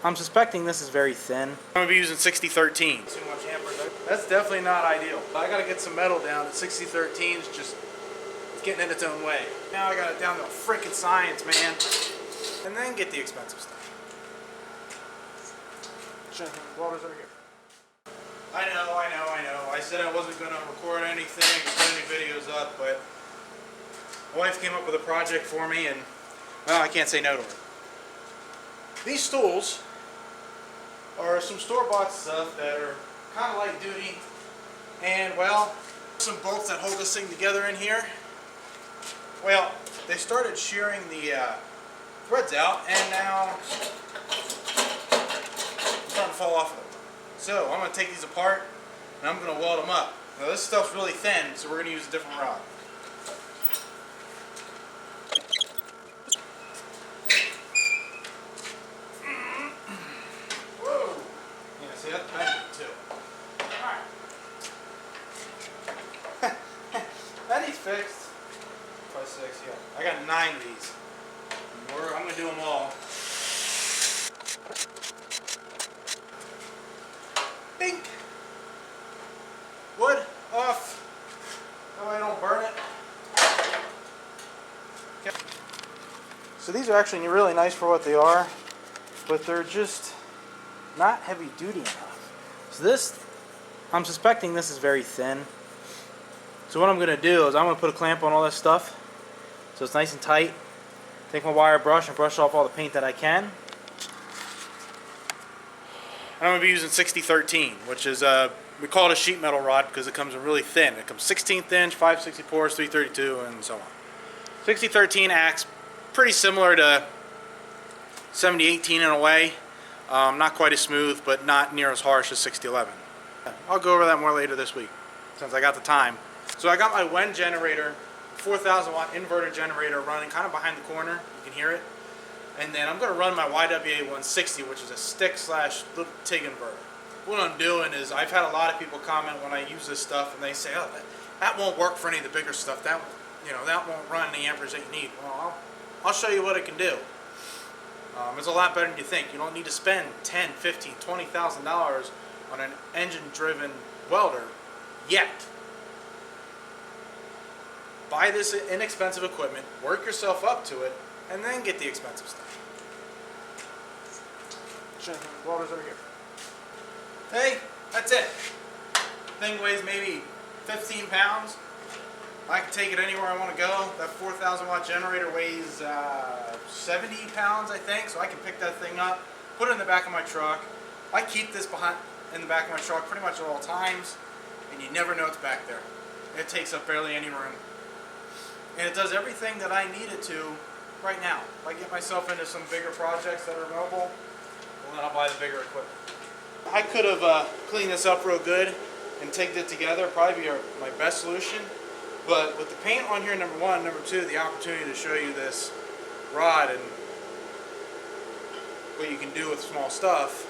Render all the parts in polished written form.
I'm suspecting this is very thin. I'm going to be using 6013. Too much amperage. That's definitely not ideal. I got to get some metal down. 6013 is just getting in its own way. Now I got it down to freaking science, man. And then get the expensive stuff. Welders over here. I know. I said I wasn't going to record anything, put any videos up, but my wife came up with a project for me, and well, I can't say no to her. These stools are some store-bought stuff that are kind of light duty, and well, some bolts that hold this thing together in here. Well, they started shearing the threads out, and now it's starting to fall off of them. So I'm going to take these apart and I'm going to weld them up. Now this stuff's really thin, so we're going to use a different rod. Whoa! Yeah, see, that's bending too. Alright. That needs fixed. 5, 6, yeah. I got 9 of these. I'm going to do them all. Bink! Wood off. That way I don't burn it. Okay. So these are actually really nice for what they are, but they're just not heavy duty enough. So this, I'm suspecting this is very thin. So what I'm going to do is I'm going to put a clamp on all this stuff so it's nice and tight. Take my wire brush and brush off all the paint that I can. I'm going to be using 6013, which is, we call it a sheet metal rod because it comes in really thin. It comes 16th inch, 5/64, 332, and so on. 6013 acts pretty similar to 7018 in a way. Not quite as smooth, but not near as harsh as 6011. I'll go over that more later this week, since I got the time. So I got my Weld generator, 4,000 watt inverter generator running kind of behind the corner. You can hear it. And then I'm going to run my YWA 160, which is a stick/little TIG inverter. What I'm doing is, I've had a lot of people comment when I use this stuff, and they say, "Oh, that won't work for any of the bigger stuff. That won't run the amperage that you need." Well, I'll show you what it can do. It's a lot better than you think. You don't need to spend $10, $15, $20,000 on an engine-driven welder yet. Buy this inexpensive equipment, work yourself up to it, and then get the expensive stuff. Welders over here. Hey, that's it. Thing weighs maybe 15 pounds. I can take it anywhere I want to go. That 4,000 watt generator weighs 70 pounds, I think, so I can pick that thing up, put it in the back of my truck. I keep this in the back of my truck pretty much at all times, and you never know it's back there. It takes up barely any room. And it does everything that I need it to right now. If I get myself into some bigger projects that are mobile, well, then I'll buy the bigger equipment. I could have cleaned this up real good and taken it together, probably be my best solution. But with the paint on here, number one, number two, the opportunity to show you this rod and what you can do with small stuff.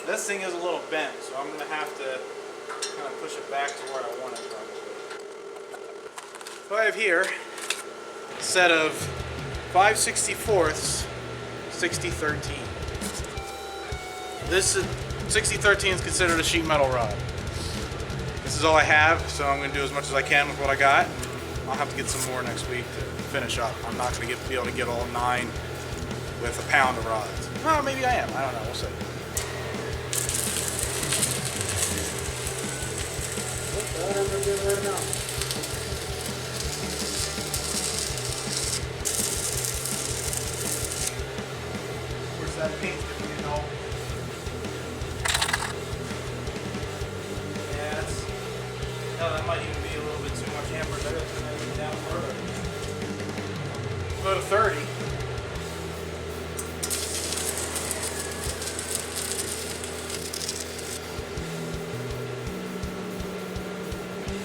This thing is a little bent, so I'm going to have to kind of push it back to where I want it probably. So I have here a set of 5/64ths 6013. This 6013 is considered a sheet metal rod. This is all I have, so I'm going to do as much as I can with what I got. I'll have to get some more next week to finish up. I'm not going to be able to get all 9 with a pound of rods. Oh, maybe I am. I don't know. We'll see. Where's that paint getting in all? That might even be a little bit too much amperage. I got to turn it down further. Go to 30.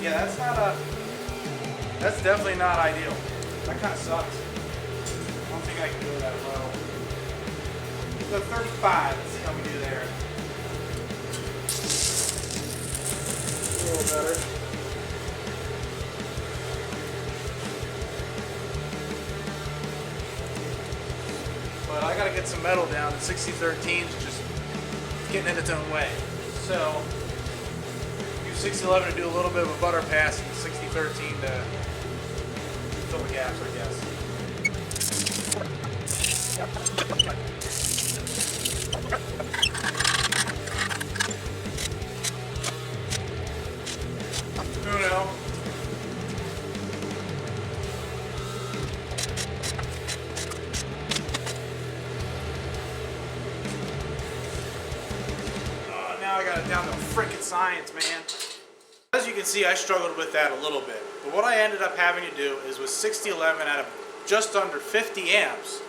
Yeah, that's definitely not ideal. That kind of sucks. I don't think I can do that well. Go 35. Let's see how we do there. A little better. but I gotta get some metal down. The 6013 is just getting in its own way. So, use 6011 to do a little bit of a butter pass, and 6013 to fill the gaps, I guess. Who knows? Now I got it down to frickin' science, man. As you can see, I struggled with that a little bit. But what I ended up having to do is with 6011 at just under 50 amps,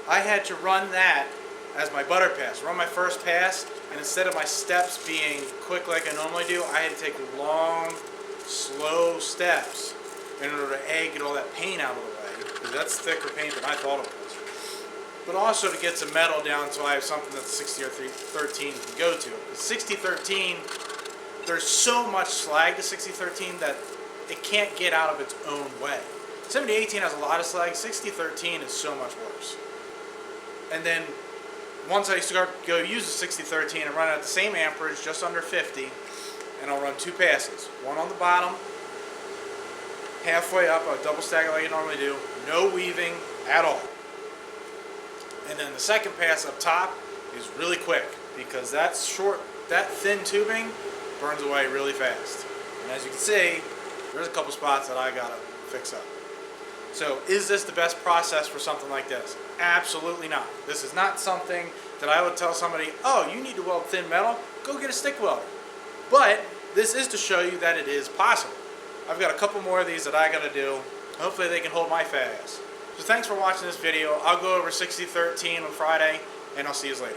I had to run that as my butter pass. Run my first pass, and instead of my steps being quick like I normally do, I had to take long, slow steps in order to get all that paint out of the way. Because that's thicker paint than I thought it was. But also to get some metal down so I have something that the 6013 can go to. The 6013, there's so much slag to 6013 that it can't get out of its own way. 7018 has a lot of slag, 6013 is so much worse. And then once I start go use the 6013 and run it at the same amperage, just under 50, and I'll run two passes. One on the bottom, halfway up, I'll double stack it like I normally do, no weaving at all. And then the second pass up top is really quick because that thin tubing burns away really fast. And as you can see, there's a couple spots that I gotta fix up. So is this the best process for something like this? Absolutely not. This is not something that I would tell somebody, oh, you need to weld thin metal, go get a stick welder. But this is to show you that it is possible. I've got a couple more of these that I gotta do. Hopefully they can hold my fat ass. So thanks for watching this video. I'll go over 6013 on Friday, and I'll see you later.